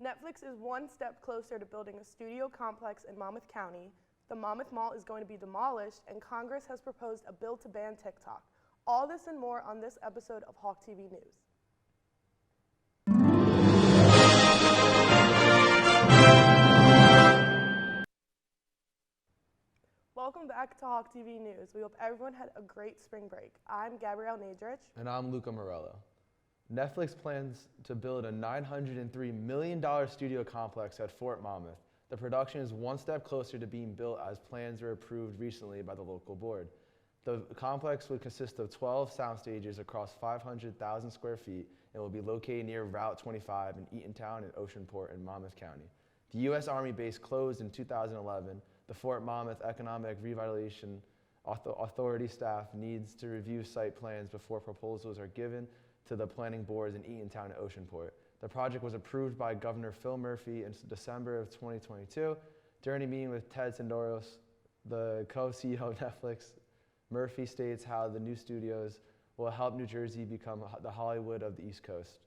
Netflix is one step closer to building a studio complex in Monmouth County. The Monmouth Mall is going to be demolished, and Congress has proposed a bill to ban TikTok. All this and more on this episode of Hawk TV News. Welcome back to Hawk TV News. We hope everyone had a great spring break. I'm Gabrielle Nadrich. And I'm Luca Morello. Netflix plans to build a $903 million studio complex at Fort Monmouth. The production is one step closer to being built as plans were approved recently by the local board. The complex would consist of 12 sound stages across 500,000 square feet and will be located near Route 25 in Eatontown and Oceanport in Monmouth County. The U.S. Army base closed in 2011. The Fort Monmouth Economic Revitalization Authority staff needs to review site plans before proposals are given to the planning boards in Eatontown and Oceanport. The project was approved by Governor Phil Murphy in December of 2022. During a meeting with Ted Sandoros, the co-CEO of Netflix, Murphy states how the new studios will help New Jersey become the Hollywood of the East Coast.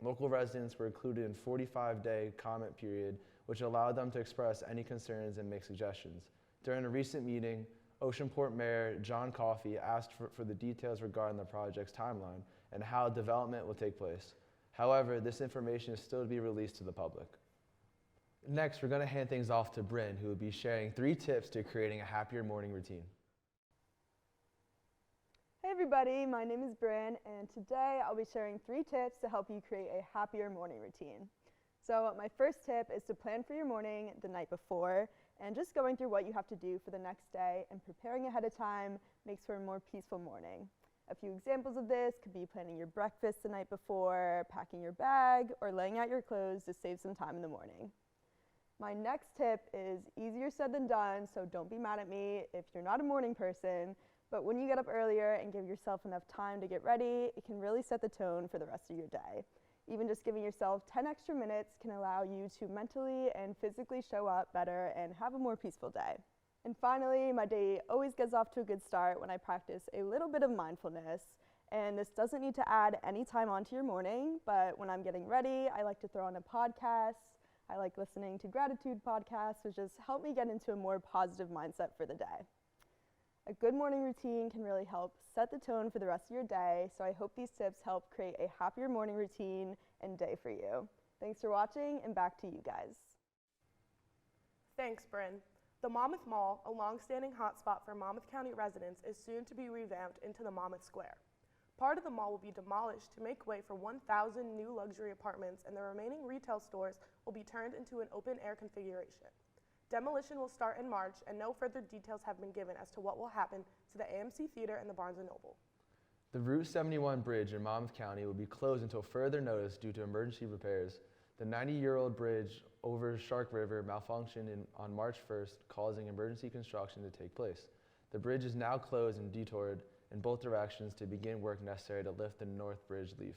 Local residents were included in a 45-day comment period, which allowed them to express any concerns and make suggestions. During a recent meeting, Oceanport Mayor John Coffey asked for the details regarding the project's timeline and how development will take place. However, this information is still to be released to the public. Next, we're going to hand things off to Bryn, who will be sharing 3 tips to creating a happier morning routine. Hey everybody, my name is Bryn, and today I'll be sharing 3 tips to help you create a happier morning routine. So my first tip is to plan for your morning the night before, and just going through what you have to do for the next day and preparing ahead of time makes for a more peaceful morning. A few examples of this could be planning your breakfast the night before, packing your bag, or laying out your clothes to save some time in the morning. My next tip is easier said than done, so don't be mad at me if you're not a morning person, but when you get up earlier and give yourself enough time to get ready, it can really set the tone for the rest of your day. Even just giving yourself 10 extra minutes can allow you to mentally and physically show up better and have a more peaceful day. And finally, my day always gets off to a good start when I practice a little bit of mindfulness. And this doesn't need to add any time onto your morning, but when I'm getting ready, I like to throw on a podcast. I like listening to gratitude podcasts, which just help me get into a more positive mindset for the day. A good morning routine can really help set the tone for the rest of your day, so I hope these tips help create a happier morning routine and day for you. Thanks for watching, and back to you guys. Thanks, Bryn. The Monmouth Mall, a long-standing hotspot for Monmouth County residents, is soon to be revamped into the Monmouth Square. Part of the mall will be demolished to make way for 1,000 new luxury apartments, and the remaining retail stores will be turned into an open-air configuration. Demolition will start in March, and no further details have been given as to what will happen to the AMC Theater and the Barnes & Noble. The Route 71 bridge in Monmouth County will be closed until further notice due to emergency repairs. The 90-year-old bridge over Shark River malfunctioned on March 1st, causing emergency construction to take place. The bridge is now closed and detoured in both directions to begin work necessary to lift the North Bridge leaf.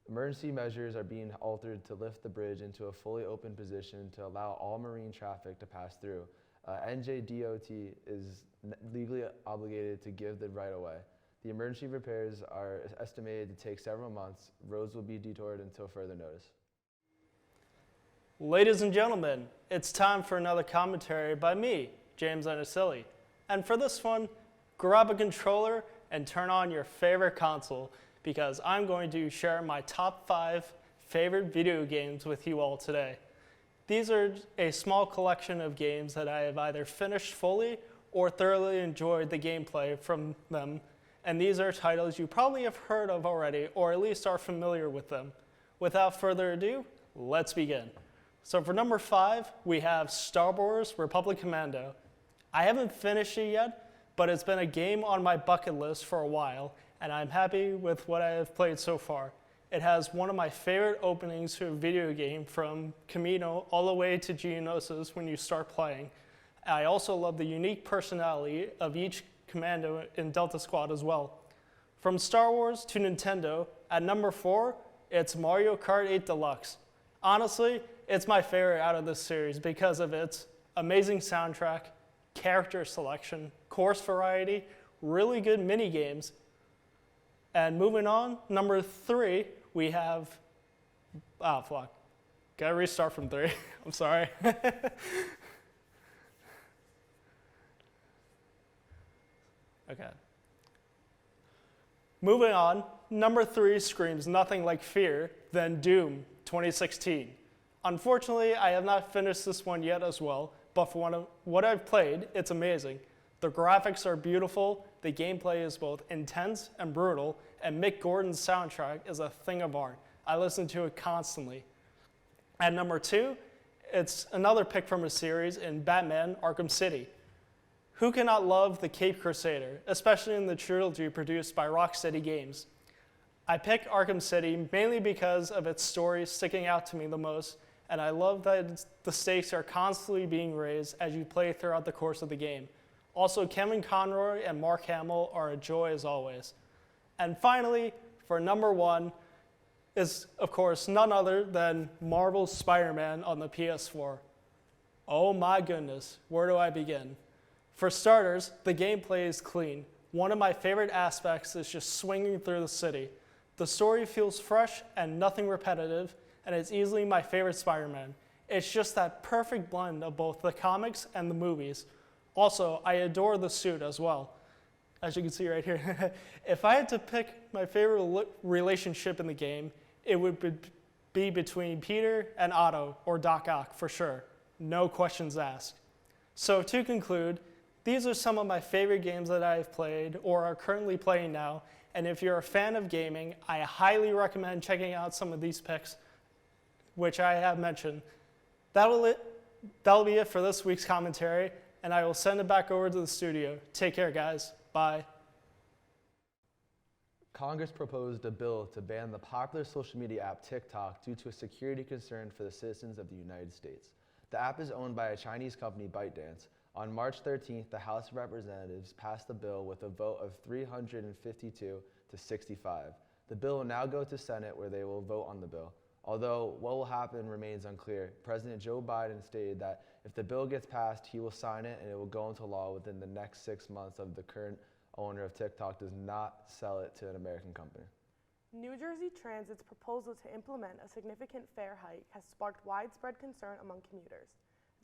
Emergency measures are being altered to lift the bridge into a fully open position to allow all marine traffic to pass through. NJDOT is legally obligated to give the right-of-way. The emergency repairs are estimated to take several months. Roads will be detoured until further notice. Ladies and gentlemen, it's time for another commentary by me, James Anacilli. And for this one, grab a controller and turn on your favorite console, because I'm going to share my top 5 favorite video games with you all today. These are a small collection of games that I have either finished fully or thoroughly enjoyed the gameplay from them, and these are titles you probably have heard of already, or at least are familiar with them. Without further ado, let's begin. So for number 5, we have Star Wars Republic Commando. I haven't finished it yet, but it's been a game on my bucket list for a while, and I'm happy with what I have played so far. It has one of my favorite openings to a video game, from Kamino all the way to Geonosis when you start playing. I also love the unique personality of each commando in Delta Squad as well. From Star Wars to Nintendo, at number 4, it's Mario Kart 8 Deluxe. Honestly, it's my favorite out of this series because of its amazing soundtrack, character selection, course variety, really good mini games. And moving on, number 3, we have Gotta restart from 3. I'm sorry. Okay. Moving on, number 3 screams nothing like fear than Doom 2016. Unfortunately, I have not finished this one yet as well, but for what I've played, it's amazing. The graphics are beautiful, the gameplay is both intense and brutal, and Mick Gordon's soundtrack is a thing of art. I listen to it constantly. At number 2, it's another pick from a series in Batman Arkham City. Who cannot love the Cape Crusader, especially in the trilogy produced by Rocksteady Games? I picked Arkham City mainly because of its story sticking out to me the most, and I love that the stakes are constantly being raised as you play throughout the course of the game. Also, Kevin Conroy and Mark Hamill are a joy as always. And finally, for number 1, is of course none other than Marvel's Spider-Man on the PS4. Oh my goodness, where do I begin? For starters, the gameplay is clean. One of my favorite aspects is just swinging through the city. The story feels fresh and nothing repetitive, and it's easily my favorite Spider-Man. It's just that perfect blend of both the comics and the movies. Also, I adore the suit as well, as you can see right here. If I had to pick my favorite relationship in the game, it would be between Peter and Otto, or Doc Ock for sure. No questions asked. So to conclude, these are some of my favorite games that I've played or are currently playing now, and if you're a fan of gaming, I highly recommend checking out some of these picks, which I have mentioned. That'll be it for this week's commentary, and I will send it back over to the studio. Take care, guys. Bye. Congress proposed a bill to ban the popular social media app TikTok due to a security concern for the citizens of the United States. The app is owned by a Chinese company, ByteDance. On March 13th, the House of Representatives passed the bill with a vote of 352 to 65. The bill will now go to Senate where they will vote on the bill. Although what will happen remains unclear, President Joe Biden stated that if the bill gets passed, he will sign it and it will go into law within the next 6 months if the current owner of TikTok does not sell it to an American company. New Jersey Transit's proposal to implement a significant fare hike has sparked widespread concern among commuters.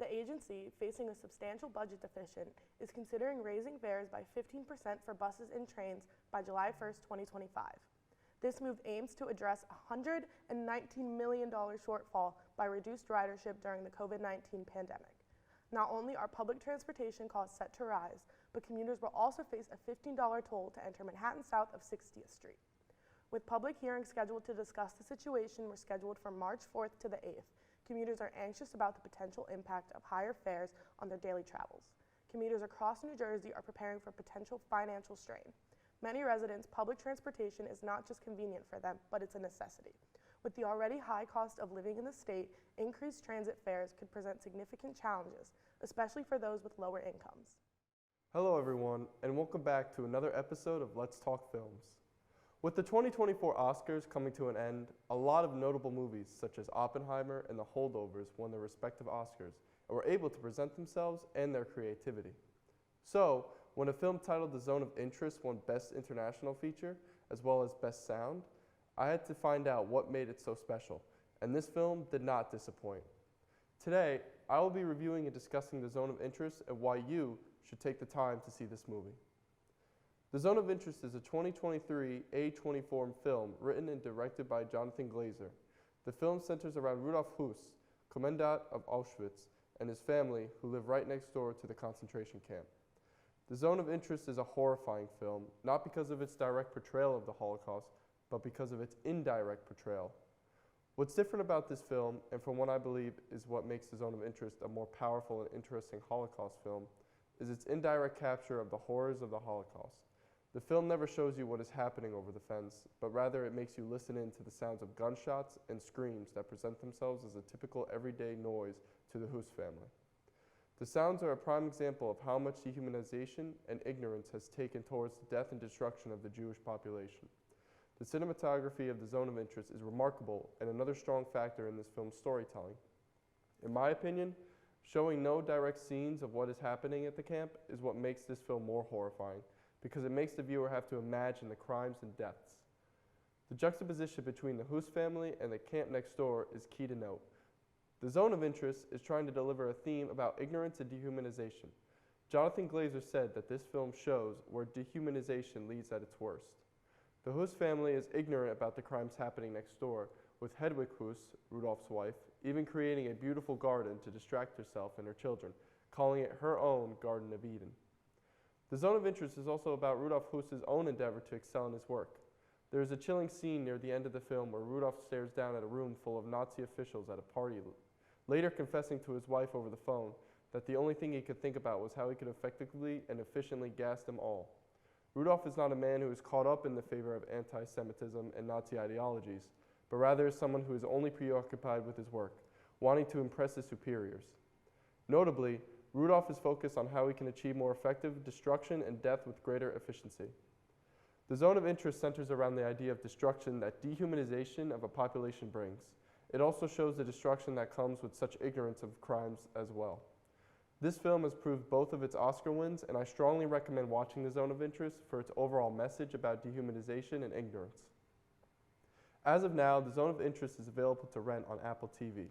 The agency, facing a substantial budget deficit, is considering raising fares by 15% for buses and trains by July 1st, 2025. This move aims to address a $119 million shortfall by reduced ridership during the COVID-19 pandemic. Not only are public transportation costs set to rise, but commuters will also face a $15 toll to enter Manhattan south of 60th Street. With public hearings scheduled to discuss the situation were scheduled from March 4th to the 8th, commuters are anxious about the potential impact of higher fares on their daily travels. Commuters across New Jersey are preparing for potential financial strain. Many residents, public transportation is not just convenient for them, but it's a necessity. With the already high cost of living in the state, increased transit fares could present significant challenges, especially for those with lower incomes. Hello everyone, and welcome back to another episode of Let's Talk Films. With the 2024 Oscars coming to an end, a lot of notable movies such as Oppenheimer and The Holdovers won their respective Oscars and were able to present themselves and their creativity. So, when a film titled The Zone of Interest won Best International Feature as well as Best Sound, I had to find out what made it so special, and this film did not disappoint. Today, I will be reviewing and discussing The Zone of Interest and why you should take the time to see this movie. The Zone of Interest is a 2023 A24 film written and directed by Jonathan Glazer. The film centers around Rudolf Höss, Commandant of Auschwitz, and his family who live right next door to the concentration camp. The Zone of Interest is a horrifying film, not because of its direct portrayal of the Holocaust, but because of its indirect portrayal. What's different about this film, and from what I believe is what makes The Zone of Interest a more powerful and interesting Holocaust film, is its indirect capture of the horrors of the Holocaust. The film never shows you what is happening over the fence, but rather it makes you listen in to the sounds of gunshots and screams that present themselves as a typical everyday noise to the Höss family. The sounds are a prime example of how much dehumanization and ignorance has taken towards the death and destruction of the Jewish population. The cinematography of The Zone of Interest is remarkable and another strong factor in this film's storytelling. In my opinion, showing no direct scenes of what is happening at the camp is what makes this film more horrifying, because it makes the viewer have to imagine the crimes and deaths. The juxtaposition between the Höss family and the camp next door is key to note. The Zone of Interest is trying to deliver a theme about ignorance and dehumanization. Jonathan Glazer said that this film shows where dehumanization leads at its worst. The Huss family is ignorant about the crimes happening next door, with Hedwig Huss, Rudolph's wife, even creating a beautiful garden to distract herself and her children, calling it her own Garden of Eden. The Zone of Interest is also about Rudolf Huss's own endeavor to excel in his work. There is a chilling scene near the end of the film where Rudolph stares down at a room full of Nazi officials at a party, later confessing to his wife over the phone that the only thing he could think about was how he could effectively and efficiently gas them all. Rudolph is not a man who is caught up in the favor of anti-Semitism and Nazi ideologies, but rather is someone who is only preoccupied with his work, wanting to impress his superiors. Notably, Rudolph is focused on how he can achieve more effective destruction and death with greater efficiency. The Zone of Interest centers around the idea of destruction that dehumanization of a population brings. It also shows the destruction that comes with such ignorance of crimes as well. This film has proved both of its Oscar wins, and I strongly recommend watching The Zone of Interest for its overall message about dehumanization and ignorance. As of now, The Zone of Interest is available to rent on Apple TV.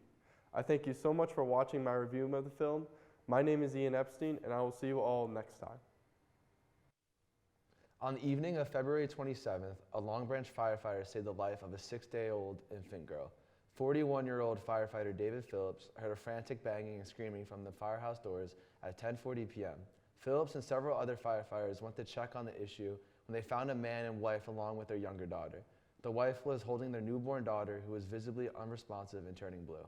I thank you so much for watching my review of the film. My name is Ian Epstein, and I will see you all next time. On the evening of February 27th, a Long Branch firefighter saved the life of a 6-day-old infant girl. 41-year-old firefighter David Phillips heard a frantic banging and screaming from the firehouse doors at 10:40 p.m. Phillips and several other firefighters went to check on the issue when they found a man and wife along with their younger daughter. The wife was holding their newborn daughter, who was visibly unresponsive and turning blue.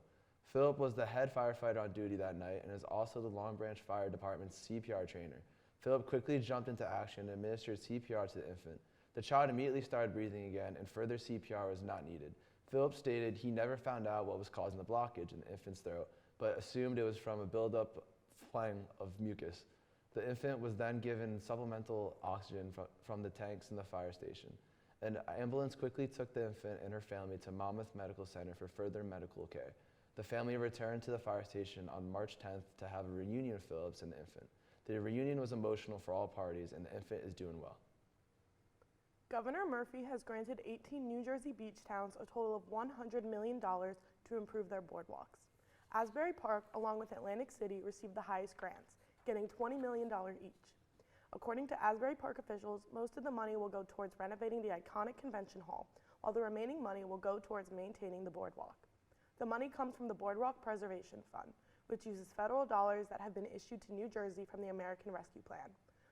Philip was the head firefighter on duty that night and is also the Long Branch Fire Department's CPR trainer. Philip quickly jumped into action and administered CPR to the infant. The child immediately started breathing again, and further CPR was not needed. Philip stated he never found out what was causing the blockage in the infant's throat, but assumed it was from a buildup phlegm of mucus. The infant was then given supplemental oxygen from the tanks in the fire station. An ambulance quickly took the infant and her family to Monmouth Medical Center for further medical care. The family returned to the fire station on March 10th to have a reunion of Phillips and the infant. The reunion was emotional for all parties, and the infant is doing well. Governor Murphy has granted 18 New Jersey beach towns a total of $100 million to improve their boardwalks. Asbury Park, along with Atlantic City, received the highest grants, getting $20 million each. According to Asbury Park officials, most of the money will go towards renovating the iconic convention hall, while the remaining money will go towards maintaining the boardwalk. The money comes from the Boardwalk Preservation Fund, which uses federal dollars that have been issued to New Jersey from the American Rescue Plan.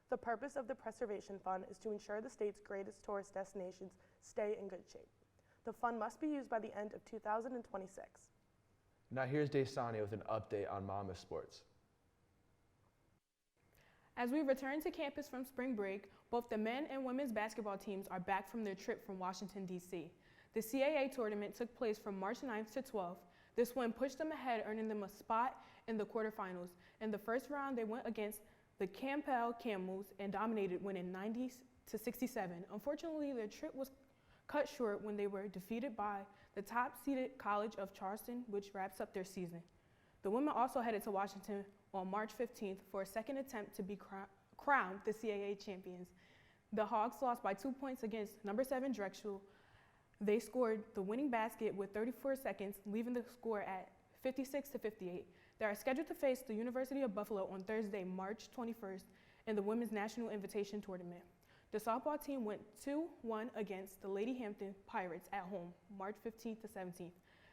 The purpose of the Preservation Fund is to ensure the state's greatest tourist destinations stay in good shape. The fund must be used by the end of 2026. Now here's Desani with an update on Monmouth sports. As we return to campus from spring break, both the men and women's basketball teams are back from their trip from Washington, D.C. The CAA tournament took place from March 9th to 12th. This win pushed them ahead, earning them a spot in the quarterfinals. In the first round, they went against the Campbell Camels and dominated, winning 90-67. Unfortunately, their trip was cut short when they were defeated by the top-seeded College of Charleston, which wraps up their season. The women also headed to Washington on March 15th for a second attempt to be crowned the CAA champions. The Hawks lost by 2 points against number 7 Drexel. They scored the winning basket with 34 seconds, leaving the score at 56-58. They are scheduled to face the University of Buffalo on Thursday, March 21st, in the Women's National Invitation Tournament. The softball team went 2-1 against the Lady Hampton Pirates at home, March 15th to 17th.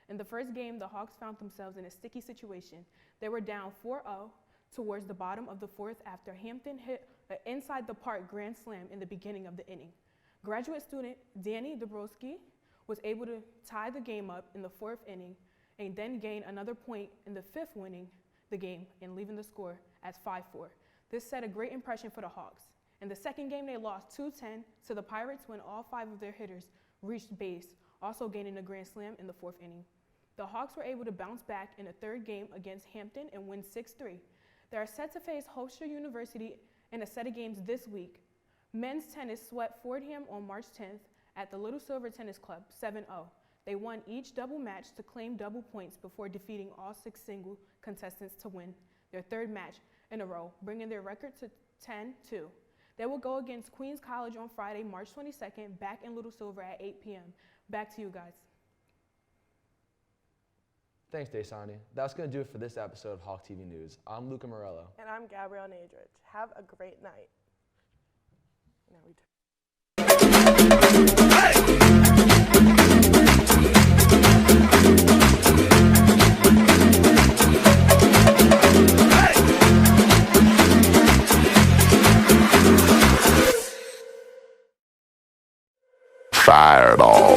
In the first game, the Hawks found themselves in a sticky situation. They were down 4-0 towards the bottom of the fourth after Hampton hit an inside-the-park grand slam in the beginning of the inning. Graduate student Danny Dabrowski was able to tie the game up in the fourth inning and then gain another point in the fifth, winning the game and leaving the score as 5-4. This set a great impression for the Hawks. In the second game, they lost 2-10 to the Pirates when all 5 of their hitters reached base, also gaining a grand slam in the fourth inning. The Hawks were able to bounce back in the third game against Hampton and win 6-3. They are set to face Hofstra University in a set of games this week. Men's tennis swept Fordham on March 10th at the Little Silver Tennis Club, 7-0. They won each double match to claim double points before defeating all 6 single contestants to win their third match in a row, bringing their record to 10-2. They will go against Queens College on Friday, March 22nd, back in Little Silver at 8 p.m. Back to you guys. Thanks, Daysani. That's going to do it for this episode of Hawk TV News. I'm Luca Morello. And I'm Gabrielle Nadrich. Have a great night. Now we Fireball.